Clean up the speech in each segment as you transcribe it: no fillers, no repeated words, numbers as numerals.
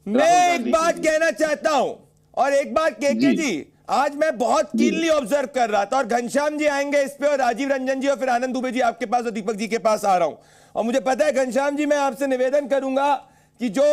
मैं एक बात कहना चाहता हूं, और एक बात केके जी, आज मैं बहुत कीनली ऑब्जर्व कर रहा था, और घनश्याम जी आएंगे इस पे, और राजीव रंजन जी, और फिर आनंद दुबे जी आपके पास और दीपक जी के पास आ रहा हूं। और मुझे पता है घनश्याम जी, मैं आपसे निवेदन करूंगा कि जो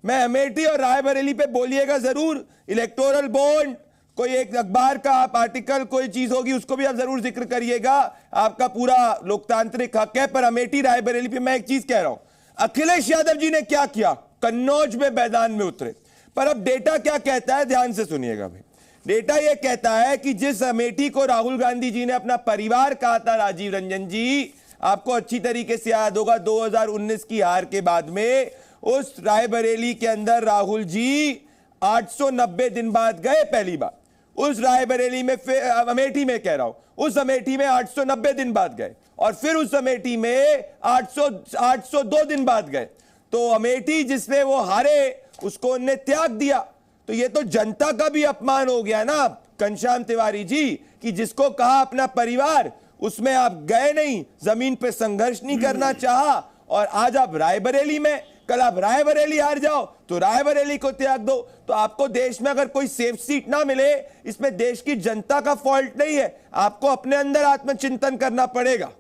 मैं अमेठी और रायबरेली पे बोलिएगा जरूर, इलेक्टोरल बॉन्ड, कोई एक अखबार का आप आर्टिकल, कोई चीज होगी उसको भी आप जरूर जिक्र करिएगा, आपका पूरा लोकतांत्रिक हक है। पर अमेठी रायबरेली पे मैं एक चीज कह रहा हूं, अखिलेश यादव जी ने क्या किया, कन्नौज में मैदान में उतरे, पर अब डेटा क्या कहता है, ध्यान से सुनिएगा भाई। डेटा यह कहता है कि जिस अमेठी को राहुल गांधी जी ने अपना परिवार कहा था, राजीव रंजन जी, आपको अच्छी तरीके से याद होगा 2019 की हार के बाद में, उस रायबरेली के अंदर राहुल जी 890 दिन बाद गए पहली बार उस रायबरेली में, अमेठी में कह रहा हूं, उस अमेठी में 890 दिन बाद गए, और फिर उस अमेठी में 802 दिन बाद गए। तो अमेठी जिसने वो हारे उसको उन्हें त्याग दिया। तो ये तो जनता का भी अपमान हो गया ना घनश्याम तिवारी जी, कि जिसको कहा अपना परिवार, उसमें आप गए नहीं, जमीन पे संघर्ष नहीं करना चाहा, और आज आप रायबरेली में, कल आप रायबरेली हार जाओ तो रायबरेली को त्याग दो। तो आपको देश में अगर कोई सेफ सीट ना मिले, इसमें देश की जनता का फॉल्ट नहीं है, आपको अपने अंदर आत्मचिंतन करना पड़ेगा।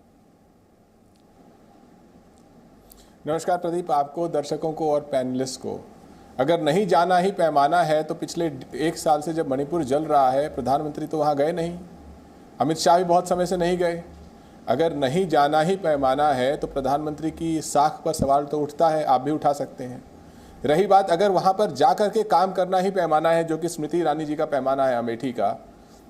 नमस्कार प्रदीप, आपको, दर्शकों को और पैनलिस्ट को। अगर नहीं जाना ही पैमाना है तो पिछले 1 साल से जब मणिपुर जल रहा है, प्रधानमंत्री तो वहाँ गए नहीं, अमित शाह भी बहुत समय से नहीं गए। अगर नहीं जाना ही पैमाना है तो प्रधानमंत्री की साख पर सवाल तो उठता है, आप भी उठा सकते हैं। रही बात, अगर वहाँ पर जा कर के काम करना ही पैमाना है, जो कि स्मृति ईरानी जी का पैमाना है अमेठी का,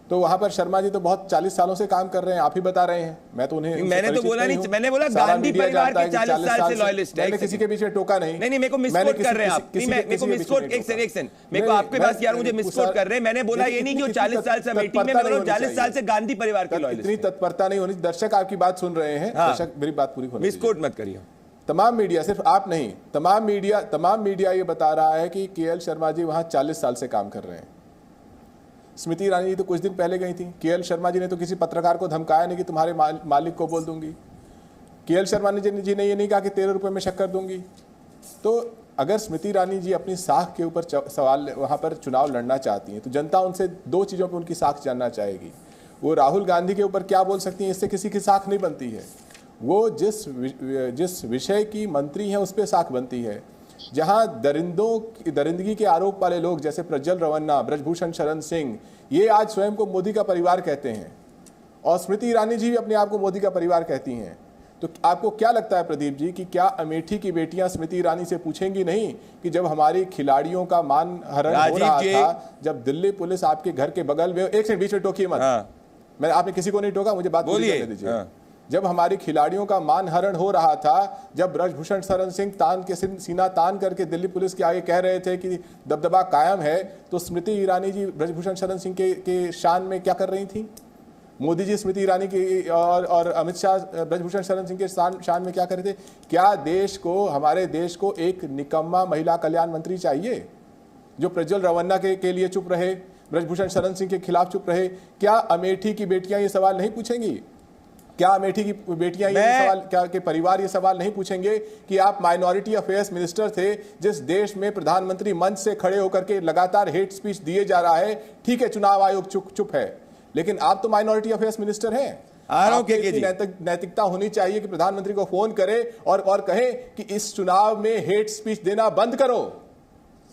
तो वहां पर शर्मा जी तो बहुत 40 सालों से काम कर रहे हैं, आप ही बता रहे हैं, मैं तो उन्हें, मैंने तो बोला नहीं, मैंने बोला गांधी परिवार के 40 साल से लॉयलिस्ट है। मैंने किसी के बीच में टोका नहीं। नहीं, मेरे को मिसकोट कर रहे हैं आप, मेरे को मिसकोट, एक सेकंड, मेरे को आपके पास यार मुझे मिसकोट कर रहे हैं। मैंने बोला ये नहीं कि वो 40 साल से अमेठी में, मैं 40 साल से गांधी परिवार के लॉयलिस्ट। इतनी तत्परता नहीं होनी। दर्शक आपकी बात सुन रहे हैं, दर्शक मेरी बात पूरी होनी, मिसकोट मत करिए। तमाम मीडिया, सिर्फ आप नहीं, तमाम मीडिया ये बता रहा है कि केएल शर्मा जी वहां 40 साल से काम कर रहे हैं। स्मृति ईरानी जी तो कुछ दिन पहले गई थी। केएल शर्मा जी ने तो किसी पत्रकार को धमकाया नहीं कि तुम्हारे मालिक को बोल दूंगी। केएल शर्मा जी ने ये नहीं कहा कि 13 रुपए में शक्कर दूंगी। तो अगर स्मृति ईरानी जी अपनी साख के ऊपर सवाल, वहां पर चुनाव लड़ना चाहती हैं, तो जनता उनसे 2 चीज़ों पर उनकी साख जानना चाहेगी। वो राहुल गांधी के ऊपर क्या बोल सकती हैं, इससे किसी की साख नहीं बनती है। वो जिस विषय की मंत्री हैं उस पर साख बनती है। जहां दरिंदगी के आरोप वाले लोग जैसे प्रज्वल रवन्ना, ब्रजभूषण शरण सिंह, ये आज स्वयं को मोदी का परिवार कहते हैं, और स्मृति ईरानी जी भी अपने आप को मोदी का परिवार कहती हैं। तो आपको क्या लगता है प्रदीप जी कि क्या अमेठी की बेटियां स्मृति ईरानी से पूछेंगी नहीं कि जब हमारी खिलाड़ियों का मान हरण हो रहा था, जब दिल्ली पुलिस आपके घर के बगल में, एक सेकंड बीच में टोकिए मत, मैं आपने किसी को नहीं टोका, मुझे बात पूरी करने दीजिए। जब हमारी खिलाड़ियों का मान हरण हो रहा था, जब ब्रजभूषण शरण सिंह तान के सीना तान करके दिल्ली पुलिस के आगे कह रहे थे कि दबदबा कायम है, तो स्मृति ईरानी जी ब्रजभूषण शरण सिंह के शान में क्या कर रही थी? मोदी जी स्मृति ईरानी की और अमित शाह ब्रजभूषण शरण सिंह के शान में क्या कर रहे थे? क्या देश को, हमारे देश को एक निकम्मा महिला कल्याण मंत्री चाहिए जो प्रज्वल रवन्ना के लिए चुप रहे, ब्रजभूषण शरण सिंह के खिलाफ चुप रहे? क्या अमेठी की बेटियां ये सवाल नहीं पूछेंगी? क्या अमेठी की बेटियां ये सवाल, क्या के परिवार ये सवाल नहीं पूछेंगे कि आप माइनॉरिटी अफेयर्स मिनिस्टर थे, जिस देश में प्रधानमंत्री मंच से खड़े होकर के लगातार हेट स्पीच दिए जा रहा है? ठीक है, चुनाव आयोग चुप है, लेकिन आप तो माइनॉरिटी अफेयर्स मिनिस्टर हैं। नैतिकता होनी चाहिए कि प्रधानमंत्री को फोन करे और कहे कि इस चुनाव में हेट स्पीच देना बंद करो।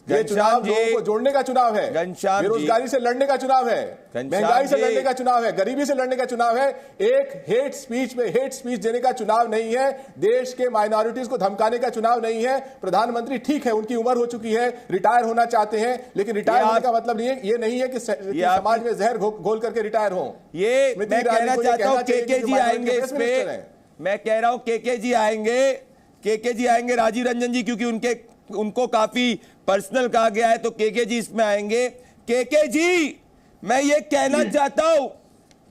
ये चुनाव लोगों को जोड़ने का चुनाव है, बेरोजगारी से लड़ने का चुनाव है, महंगाई से लड़ने का चुनाव है, गरीबी से लड़ने का चुनाव है। एक हेट स्पीच देने का चुनाव नहीं है, देश के माइनॉरिटीज को धमकाने का चुनाव नहीं है। प्रधानमंत्री ठीक है, उनकी उम्र हो चुकी है, रिटायर होना चाहते हैं, लेकिन रिटायर होने का मतलब ये नहीं है कि समाज में जहर घोल करके रिटायर हो। ये मैं कहना चाहता हूं, केके जी आएंगे इस पे, मैं कह रहा हूं केके जी आएंगे, राजीव रंजन जी, क्योंकि उनको काफी पर्सनल कहा गया है, तो केके जी इसमें आएंगे। केके जी, मैं ये कहना चाहता हूं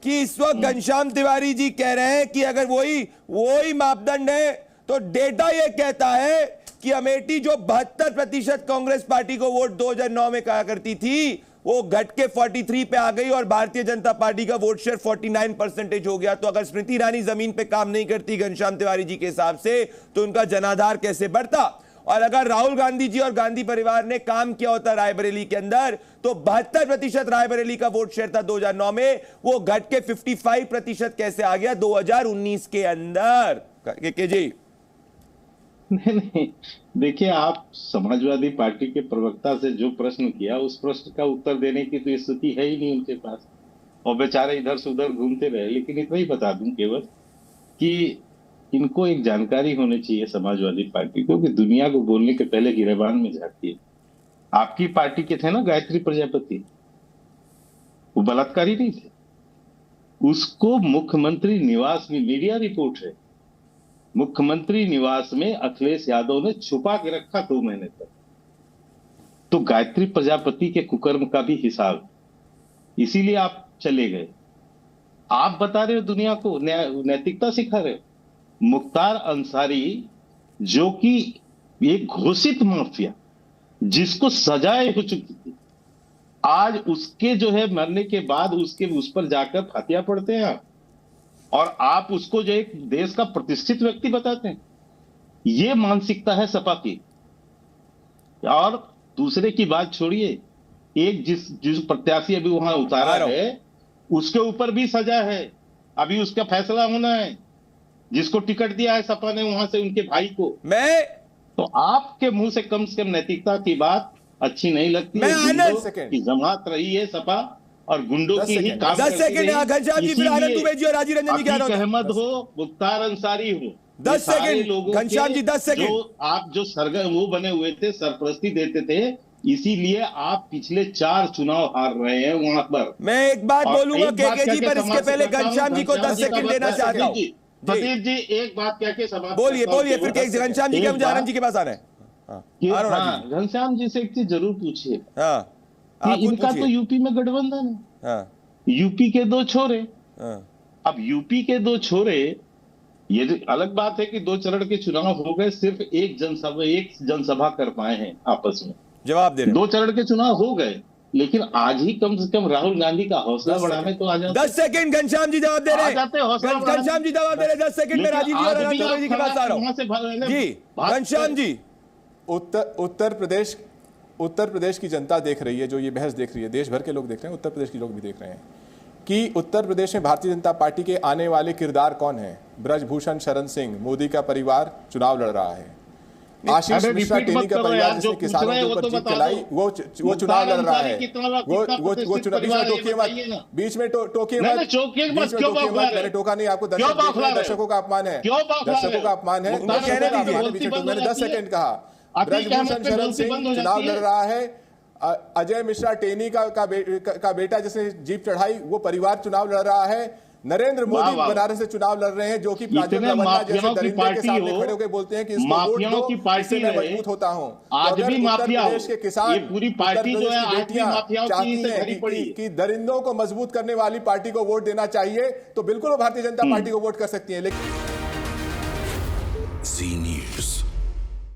कि इस वक्त घनश्याम तिवारी जी कह रहे हैं कि अगर वही मापदंड है, तो डेटा ये कहता है कि अमेठी जो 72% कांग्रेस पार्टी को वोट 2009 में कहा करती थी, वो घट के 43 पे आ गई, और भारतीय जनता पार्टी का वोट शेयर 49% हो गया। तो अगर स्मृति ईरानी जमीन पे काम नहीं करती घनश्याम तिवारी जी के हिसाब से, तो उनका जनाधार कैसे बढ़ता? और अगर राहुल गांधी जी और गांधी परिवार ने काम किया होता रायबरेली के अंदर तो 72% रायबरेली का वोट शेयर था 2009 में, वो घट के 55% कैसे आ गया 2019 के अंदर? के जी नहीं, देखिए, आप समाजवादी पार्टी के प्रवक्ता से जो प्रश्न किया उस प्रश्न का उत्तर देने की तो स्थिति है ही नहीं उनके पास, और बेचारे इधर से उधर घूमते रहे। लेकिन इतना ही बता दूं केवल कि इनको एक जानकारी होनी चाहिए समाजवादी पार्टी को कि दुनिया को बोलने के पहले गिरेबान में झांकिए। आपकी पार्टी के थे ना गायत्री प्रजापति, वो बलात्कारी नहीं थे। उसको मुख्यमंत्री निवास में, मीडिया रिपोर्ट है, मुख्यमंत्री निवास में अखिलेश यादव ने छुपा के रखा 2 महीने तक। तो गायत्री प्रजापति के कुकर्म का भी हिसाब, इसीलिए आप चले गए। आप बता रहे हो दुनिया को नैतिकता सिखा रहे हो। मुख्तार अंसारी जो कि एक घोषित माफिया जिसको सजाएं हो चुकी थी, आज उसके जो है मरने के बाद उस पर जाकर फातिया पढ़ते हैं आप, और आप उसको जो एक देश का प्रतिष्ठित व्यक्ति बताते हैं। ये मानसिकता है सपा की। और दूसरे की बात छोड़िए, एक जिस प्रत्याशी अभी वहां उतारा है उसके ऊपर भी सजा है, अभी उसका फैसला होना है। जिसको टिकट दिया है सपा ने वहां से, उनके भाई को। तो आपके मुंह से कम नैतिकता की बात अच्छी नहीं लगती है। कि जमात रही है सपा और गुंडों की ही काम 10 सेकंड घनश्याम जी, फिर आनंद दुबे जी और राजीव रंजन जी, क्या अहमद हो, मुख्तार अंसारी हो, 10 सेकंड घनश्याम जी, 10 सेकंड। आप जो सरगर्म वो बने हुए थे, सरपरस्ती देते थे, इसीलिए आप पिछले 4 चुनाव हार रहे हैं वहां पर। मैं एक बात बोलूंगा केके जी, पर इसके पहले घनश्याम जी को 10 सेकंड देना चाहता हूं। प्रदीप जी एक बात कह के समाप्त बोलिए फिर घनश्याम जी के, हम आनंद जी के पास आ रहे हैं। घनश्याम जी से एक चीज जरूर पूछिए। हाँ, इनका तो यूपी में गठबंधन है। यूपी के 2 छोरे। अब यूपी के 2 छोरे, ये अलग बात है कि 2 चरण के चुनाव हो गए, सिर्फ एक जनसभा कर पाए हैं आपस में। जवाब दे रहे 2 चरण के चुनाव हो गए, लेकिन आज ही कम से कम राहुल गांधी का हौसला बढ़ाने तो आ जाते। 10 सेकंड घनश्याम जी जवाब दे रहे हैं। घनश्याम जी जवाब दे रहे हैं 10 सेकंड में। राजीव जी और आनंद जी के पास आ रहा हूं। जी घनश्याम जी, उत्तर प्रदेश की जनता देख रही है, जो ये बहस देख रही है, देश भर के लोग देख रहे हैं, उत्तर प्रदेश के लोग भी देख रहे हैं कि उत्तर प्रदेश में भारतीय जनता पार्टी के आने वाले किरदार कौन है। ब्रजभूषण शरण सिंह, मोदी का परिवार चुनाव लड़ रहा है। आशीष मिश्रा टेनी का परिवार जिसने किसानों के ऊपर जीत चलाई, वो चुनाव लड़ रहा है। वो चुनाव, बीच में टोकिए मत, मैंने टोका नहीं आपको। दर्शकों का अपमान है, दर्शकों का अपमान है। मैंने 10 सेकंड कहा। ब्रजभूषण शरण सिंह चुनाव लड़ रहा है। अजय मिश्रा टेनी का बेटा जिसने जीप चढ़ाई, वो परिवार चुनाव लड़ रहा है। नरेंद्र मोदी बनारस से चुनाव लड़ रहे हैं, जो कि प्राजक्त रमन्ना जैसे दरिंदे के सामने खड़े होकर बोलते हैं कि इसको वोट दो, इससे मैं मजबूत होता हूं। आज भी माफिया प्रदेश के किसान, पूरी पार्टी जो है बेटियां चाहती हैं कि दरिंदों को मजबूत करने वाली पार्टी को वोट देना चाहिए, तो बिल्कुल वो भारतीय जनता पार्टी को वोट कर सकती है। लेकिन